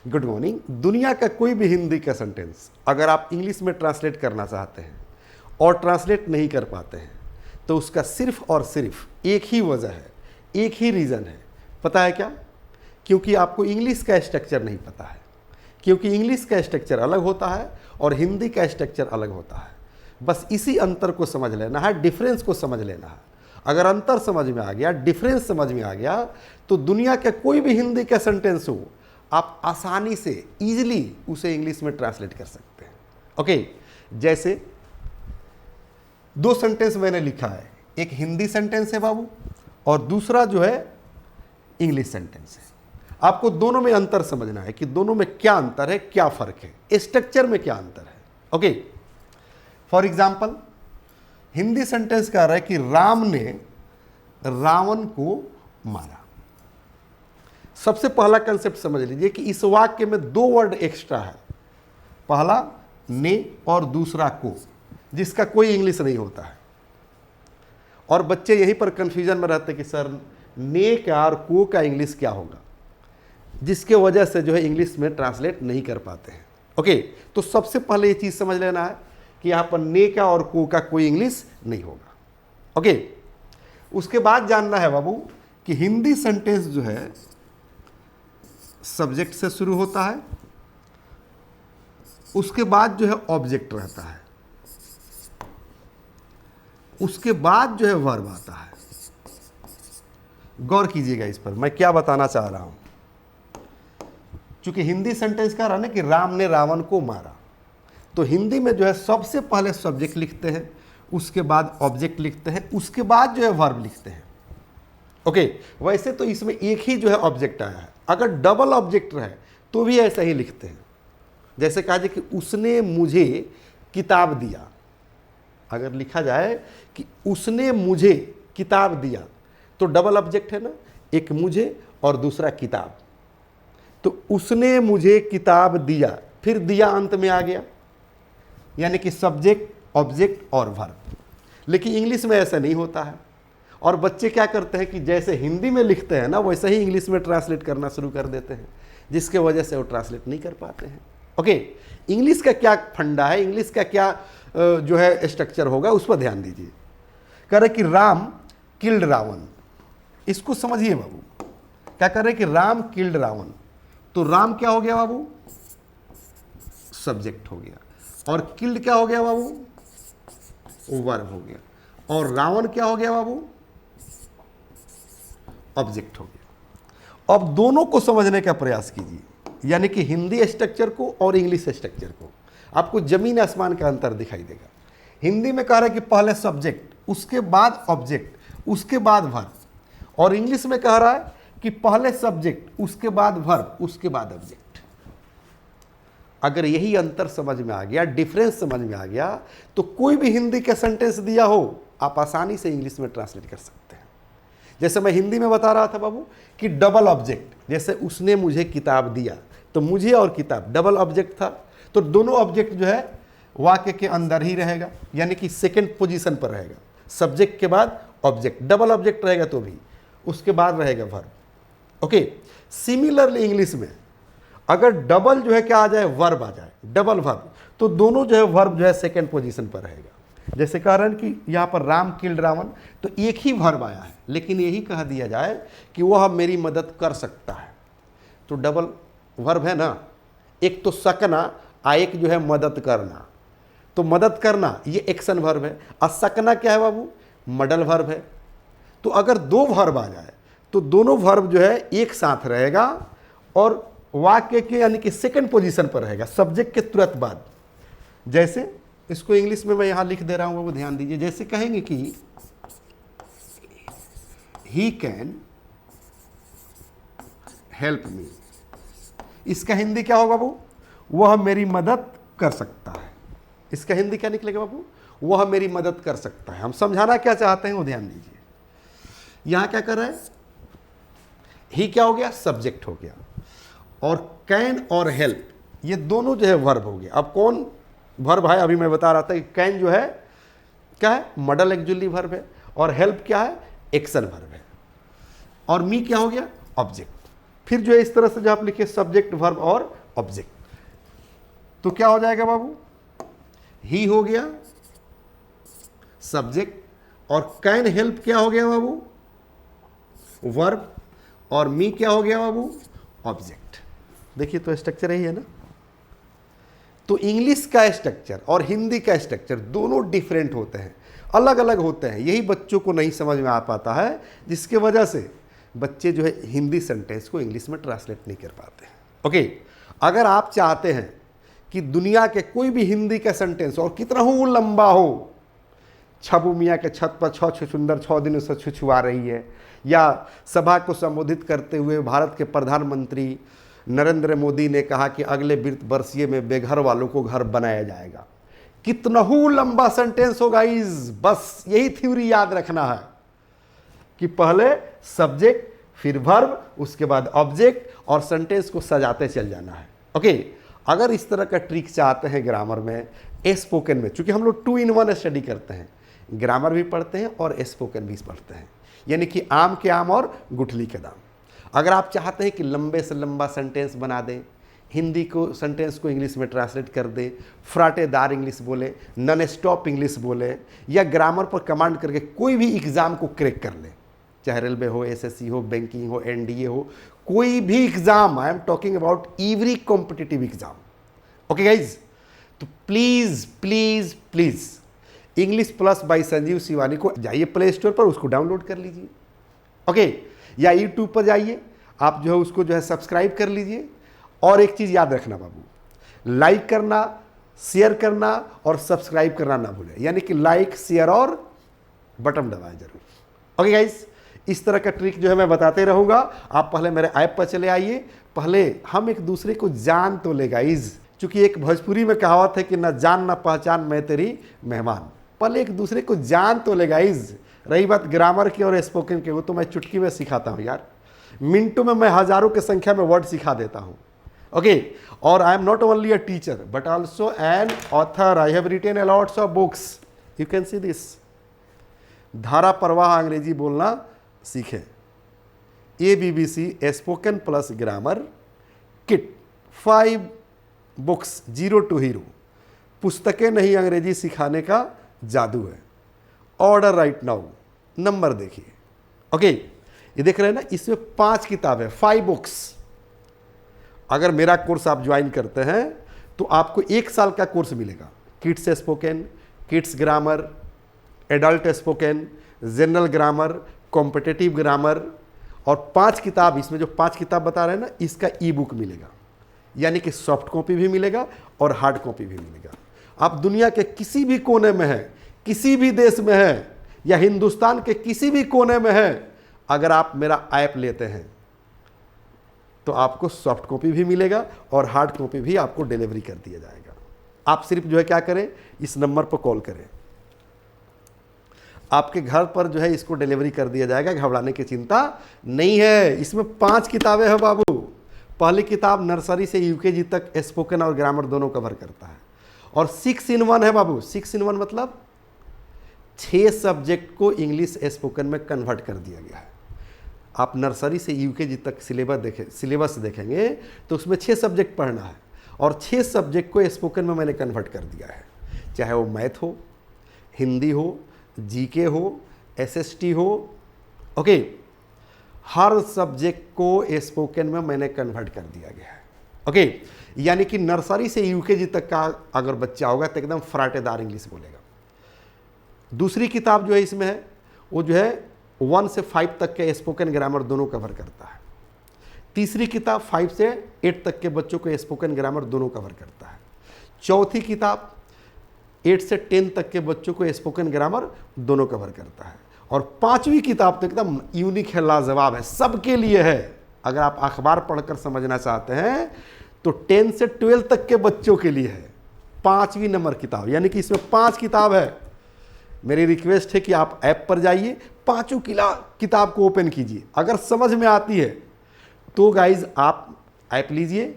Good morning. दुनिया का कोई भी हिंदी का सेंटेंस अगर आप इंग्लिश में ट्रांसलेट करना चाहते हैं और ट्रांसलेट नहीं कर पाते हैं तो उसका सिर्फ और सिर्फ एक ही वजह है, एक ही रीज़न है। पता है क्या? क्योंकि आपको इंग्लिश का स्ट्रक्चर नहीं पता है। क्योंकि इंग्लिश का स्ट्रक्चर अलग होता है और हिंदी का स्ट्रक्चर अलग होता है। बस इसी अंतर को समझ लेना है, डिफरेंस को समझ लेना है। अगर अंतर समझ में आ गया, डिफरेंस समझ में आ गया, तो दुनिया का कोई भी हिंदी का सेंटेंस हो आप आसानी से इजीली उसे इंग्लिश में ट्रांसलेट कर सकते हैं। ओके, जैसे दो सेंटेंस मैंने लिखा है, एक हिंदी सेंटेंस है बाबू और दूसरा जो है इंग्लिश सेंटेंस है। आपको दोनों में अंतर समझना है कि दोनों में क्या अंतर है, क्या फर्क है, स्ट्रक्चर में क्या अंतर है। Okay, for example Hindi sentence कह रहा है कि राम ने रावण को मारा। सबसे पहला कंसेप्ट समझ लीजिए कि इस वाक्य में दो वर्ड एक्स्ट्रा है, पहला ने और दूसरा को, जिसका कोई इंग्लिश नहीं होता है। और बच्चे यहीं पर कंफ्यूजन में रहते हैं कि सर ने का और को का इंग्लिश क्या होगा, जिसके वजह से जो है इंग्लिश में ट्रांसलेट नहीं कर पाते हैं। ओके, तो सबसे पहले ये चीज़ समझ लेना है कि यहाँ पर ने का और को का कोई इंग्लिश नहीं होगा। ओके, उसके बाद जानना है बाबू कि हिंदी सेंटेंस जो है सब्जेक्ट से शुरू होता है, उसके बाद जो है ऑब्जेक्ट रहता है, उसके बाद जो है वर्ब आता है। गौर कीजिएगा इस पर, मैं क्या बताना चाह रहा हूं। चूंकि हिंदी सेंटेंस कह रहा है ना कि राम ने रावण को मारा, तो हिंदी में जो है सबसे पहले सब्जेक्ट लिखते हैं, उसके बाद ऑब्जेक्ट लिखते हैं, उसके बाद जो है वर्ब लिखते हैं। ओके, वैसे तो इसमें एक ही जो है ऑब्जेक्ट आया है। अगर डबल ऑब्जेक्ट रहे तो भी ऐसा ही लिखते हैं। जैसे कहा जाए कि उसने मुझे किताब दिया, अगर लिखा जाए कि उसने मुझे किताब दिया तो डबल ऑब्जेक्ट है ना, एक मुझे और दूसरा किताब। तो उसने मुझे किताब दिया, फिर दिया अंत में आ गया, यानी कि सब्जेक्ट, ऑब्जेक्ट और वर्ब। लेकिन इंग्लिश में ऐसा नहीं होता है और बच्चे क्या करते हैं कि जैसे हिंदी में लिखते हैं ना वैसे ही इंग्लिश में ट्रांसलेट करना शुरू कर देते हैं, जिसके वजह से वो ट्रांसलेट नहीं कर पाते हैं। ओके, इंग्लिश का क्या फंडा है, इंग्लिश का क्या जो है स्ट्रक्चर होगा, उस पर ध्यान दीजिए। कह रहे कि राम किल्ड रावण, इसको समझिए बाबू। क्या कर रहे कि राम किल्ड रावण, तो राम क्या हो गया बाबू, सब्जेक्ट हो गया, और किल्ड क्या हो गया बाबू, वर्ब हो गया, और रावण क्या हो गया बाबू, ऑब्जेक्ट हो गया। अब दोनों को समझने का प्रयास कीजिए, यानी कि हिंदी स्ट्रक्चर को और इंग्लिश स्ट्रक्चर को। आपको जमीन आसमान का अंतर दिखाई देगा। हिंदी में कह रहा है कि पहले सब्जेक्ट, उसके बाद ऑब्जेक्ट, उसके बाद वर्ब, और इंग्लिश में कह रहा है कि पहले सब्जेक्ट, उसके बाद वर्ब, उसके बाद ऑब्जेक्ट। अगर यही अंतर समझ में आ गया, डिफरेंस समझ में आ गया, तो कोई भी हिंदी का सेंटेंस दिया हो आप आसानी से इंग्लिश में ट्रांसलेट कर सकते हैं। जैसे मैं हिंदी में बता रहा था बाबू कि डबल ऑब्जेक्ट, जैसे उसने मुझे किताब दिया, तो मुझे और किताब डबल ऑब्जेक्ट था, तो दोनों ऑब्जेक्ट जो है वाक्य के अंदर ही रहेगा, यानी कि सेकंड पोजीशन पर रहेगा। सब्जेक्ट के बाद ऑब्जेक्ट, डबल ऑब्जेक्ट रहेगा तो भी उसके बाद रहेगा वर्ब। ओके, सिमिलरली इंग्लिश में अगर डबल जो है क्या आ जाए, वर्ब आ जाए, डबल वर्ब, तो दोनों जो है वर्ब जो है सेकंड पोजीशन पर रहेगा। जैसे कारण कि यहाँ पर राम किल्ड रावण, तो एक ही वर्ब आया है, लेकिन यही कह दिया जाए कि वह मेरी मदद कर सकता है, तो डबल वर्ब है ना, एक तो सकना, एक जो है मदद करना। तो मदद करना ये एक्शन वर्ब है, और सकना क्या है बाबू, मॉडल वर्ब है। तो अगर दो वर्ब आ जाए तो दोनों वर्ब जो है एक साथ रहेगा और वाक्य के यानी कि सेकंड पोजीशन पर रहेगा, सब्जेक्ट के तुरंत बाद। जैसे इसको इंग्लिश में मैं यहां लिख दे रहा हूं, वो ध्यान दीजिए। जैसे कहेंगे कि ही कैन हेल्प मी, इसका हिंदी क्या होगा बाबू, वह मेरी मदद कर सकता है। इसका हिंदी क्या निकलेगा बाबू, वह मेरी मदद कर सकता है। हम समझाना क्या चाहते हैं वो ध्यान दीजिए। यहां क्या कर रहे हैं, ही क्या हो गया, सब्जेक्ट हो गया, और कैन और हेल्प ये दोनों जो है वर्ब हो गया। अब कौन वर्ब है, अभी मैं बता रहा था कि कैन जो है क्या है, मॉडल एक्जुअली वर्ब है, और हेल्प क्या है, एक्शन वर्ब है, और मी क्या हो गया, ऑब्जेक्ट। फिर जो है इस तरह से जो आप लिखिए सब्जेक्ट वर्ब और ऑब्जेक्ट, तो क्या हो जाएगा बाबू, ही हो गया सब्जेक्ट, और कैन हेल्प क्या हो गया बाबू, वर्ब, और मी क्या हो गया बाबू, ऑब्जेक्ट। देखिए तो स्ट्रक्चर यही है ना। तो इंग्लिश का स्ट्रक्चर और हिंदी का स्ट्रक्चर दोनों डिफरेंट होते हैं, अलग अलग होते हैं। यही बच्चों को नहीं समझ में आ पाता है, जिसके वजह से बच्चे जो है हिंदी सेंटेंस को इंग्लिश में ट्रांसलेट नहीं कर पाते। ओके, अगर आप चाहते हैं कि दुनिया के कोई भी हिंदी का सेंटेंस और कितना हो लंबा हो, छबू मियाँ के छत पर सुंदर 6 दिन से छुछुआ रही है, या सभा को संबोधित करते हुए भारत के प्रधानमंत्री नरेंद्र मोदी ने कहा कि अगले वित्त वर्षीय में बेघर वालों को घर बनाया जाएगा, कितना हो लंबा सेंटेंस होगा। बस यही थ्योरी याद रखना है कि पहले सब्जेक्ट, फिर वर्ब, उसके बाद ऑब्जेक्ट, और सेंटेंस को सजाते चल जाना है। ओके, अगर इस तरह का ट्रिक चाहते हैं ग्रामर में, स्पोकन में, चूंकि हम लोग 2 in 1 स्टडी करते हैं, ग्रामर भी पढ़ते हैं और स्पोकन भी पढ़ते हैं, यानी कि आम के आम और गुठली के दाम। अगर आप चाहते हैं कि लंबे से लंबा सेंटेंस बना दें, हिंदी को सेंटेंस को इंग्लिश में ट्रांसलेट कर दे, फराटेदार इंग्लिश बोले, नॉन स्टॉप इंग्लिश बोले, या ग्रामर पर कमांड करके कोई भी एग्ज़ाम को क्रैक कर ले, चाहे रेलवे हो, एसएससी हो, बैंकिंग हो, एनडीए हो, कोई भी exam, I am talking about every competitive exam. Okay guys, तो please please please English plus by Sanjeev Shivani को जाइए प्ले स्टोर पर, उसको डाउनलोड कर लीजिए। ओके, या यूट्यूब पर जाइए, आप जो है उसको जो है सब्सक्राइब कर लीजिए। और एक चीज़ याद रखना बाबू, लाइक करना, शेयर करना और सब्सक्राइब करना ना भूलें, यानी कि लाइक, शेयर और बटन दबाएं जरूर। ओके गाइस, इस तरह का ट्रिक जो है मैं बताते रहूँगा। आप पहले मेरे ऐप पर चले आइए, पहले हम एक दूसरे को जान तो ले गाइज, चूँकि एक भोजपुरी में कहावत है कि ना जान ना पहचान मैं तेरी मेहमान, पहले एक दूसरे को जान तो ले गाइज। रही बात ग्रामर की और स्पोकन की, वो तो मैं चुटकी में सिखाता हूँ यार, मिनटों में मैं हज़ारों की संख्या में वर्ड सिखा देता हूँ। ओके, और I am not only a teacher but also an author, I have written a lots of books, you can see this. धारा प्रवाह अंग्रेजी बोलना सीखें, ABBC spoken plus grammar kit, 5 books, 0 to hero, पुस्तकें नहीं अंग्रेजी सिखाने का जादू है। ऑर्डर राइट नाउ, नंबर देखिए। ओके, ये देख रहे हैं ना, इसमें 5 किताब है, 5 बुक्स। अगर मेरा कोर्स आप ज्वाइन करते हैं तो आपको 1 साल का कोर्स मिलेगा, kids spoken, kids grammar, adult spoken, general grammar, competitive grammar, और 5 किताब, इसमें जो 5 किताब बता रहे हैं ना, इसका ई बुक मिलेगा, यानी कि सॉफ्ट कॉपी भी मिलेगा और हार्ड कॉपी भी मिलेगा। आप दुनिया के किसी भी कोने में हैं, किसी भी देश में हैं, या हिंदुस्तान के किसी भी कोने में हैं, अगर आप मेरा ऐप लेते हैं तो आपको सॉफ्ट कॉपी भी मिलेगा और हार्ड कॉपी भी आपको डिलीवरी कर दिया जाएगा। आप सिर्फ जो है क्या करें, इस नंबर पर कॉल करें, आपके घर पर जो है इसको डिलीवरी कर दिया जाएगा, घबराने की चिंता नहीं है। इसमें 5 किताबें हैं बाबू। पहली किताब नर्सरी से यूकेजी तक स्पोकन और ग्रामर दोनों कवर करता है, और 6 in 1 है बाबू। 6 in 1 मतलब 6 सब्जेक्ट को इंग्लिश स्पोकन में कन्वर्ट कर दिया गया है। आप नर्सरी से यूकेजी तक सिलेबस देखेंगे तो उसमें 6 सब्जेक्ट पढ़ना है, और 6 सब्जेक्ट को स्पोकन में मैंने कन्वर्ट कर दिया है, चाहे वो मैथ हो, हिंदी हो, जीके हो, एसएसटी हो। ओके, हर सब्जेक्ट को स्पोकन में मैंने कन्वर्ट कर दिया गया है। ओके, यानी कि नर्सरी से यूकेजी तक का अगर बच्चा होगा तो एकदम फराटेदार इंग्लिश बोलेगा। दूसरी किताब जो है इसमें है, वो जो है 1 से 5 तक के स्पोकन ग्रामर दोनों कवर करता है। तीसरी किताब 5 से 8 तक के बच्चों को स्पोकन ग्रामर दोनों कवर करता है। चौथी किताब 8 से 10 तक के बच्चों को स्पोकन ग्रामर दोनों कवर करता है। और 5वीं किताब तो एकदम यूनिक है, लाजवाब है, सबके लिए है। अगर आप अखबार पढ़कर समझना चाहते हैं तो 10 से 12 तक के बच्चों के लिए है 5वीं नंबर किताब, यानी कि इसमें 5 किताब है। मेरी रिक्वेस्ट है कि आप ऐप पर जाइए, 5 किताब को ओपन कीजिए। अगर समझ में आती है तो गाइज आप ऐप लीजिए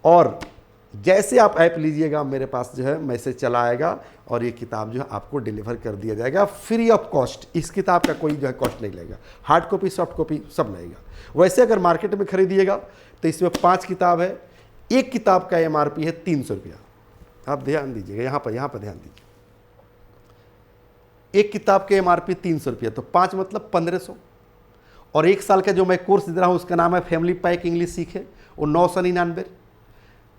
और जैसे आप ऐप लीजिएगा मेरे पास जो है मैसेज चला आएगा और ये किताब जो है आपको डिलीवर कर दिया जाएगा फ्री ऑफ कॉस्ट। इस किताब का कोई जो है कॉस्ट नहीं लगेगा, हार्ड कॉपी सॉफ्ट कॉपी सब लगेगा। वैसे अगर मार्केट में खरीदिएगा तो इसमें 5 किताब है, एक किताब का MRP है 300 रुपया। आप ध्यान दीजिएगा, यहाँ पर ध्यान दीजिए, एक किताब के MRP 300 रुपया, तो 5 मतलब 1500। और 1 साल का जो मैं कोर्स दे रहा हूँ उसका नाम है फैमिली पैक इंग्लिश सीखे, वो 999।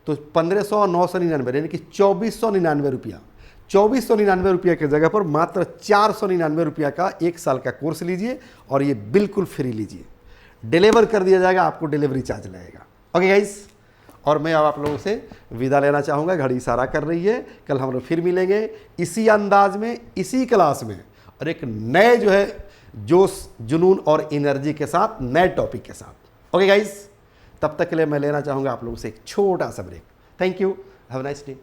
तो 1500 और 999 यानी कि 2499 रुपया। 2499 रुपया की जगह पर मात्र 499 रुपया का 1 साल का कोर्स लीजिए और ये बिल्कुल फ्री लीजिए, डिलीवर कर दिया जाएगा, आपको डिलीवरी चार्ज लगेगा। ओके गाइस, और मैं अब आप लोगों से विदा लेना चाहूँगा, घड़ी इशारा कर रही है। कल हम लोग फिर मिलेंगे इसी अंदाज में, इसी क्लास में, और एक नए जो है जोश जुनून और एनर्जी के साथ, नए टॉपिक के साथ। ओके गाइस, तब तक के लिए मैं लेना चाहूँगा आप लोगों से एक छोटा सा break. Thank you, have a nice day.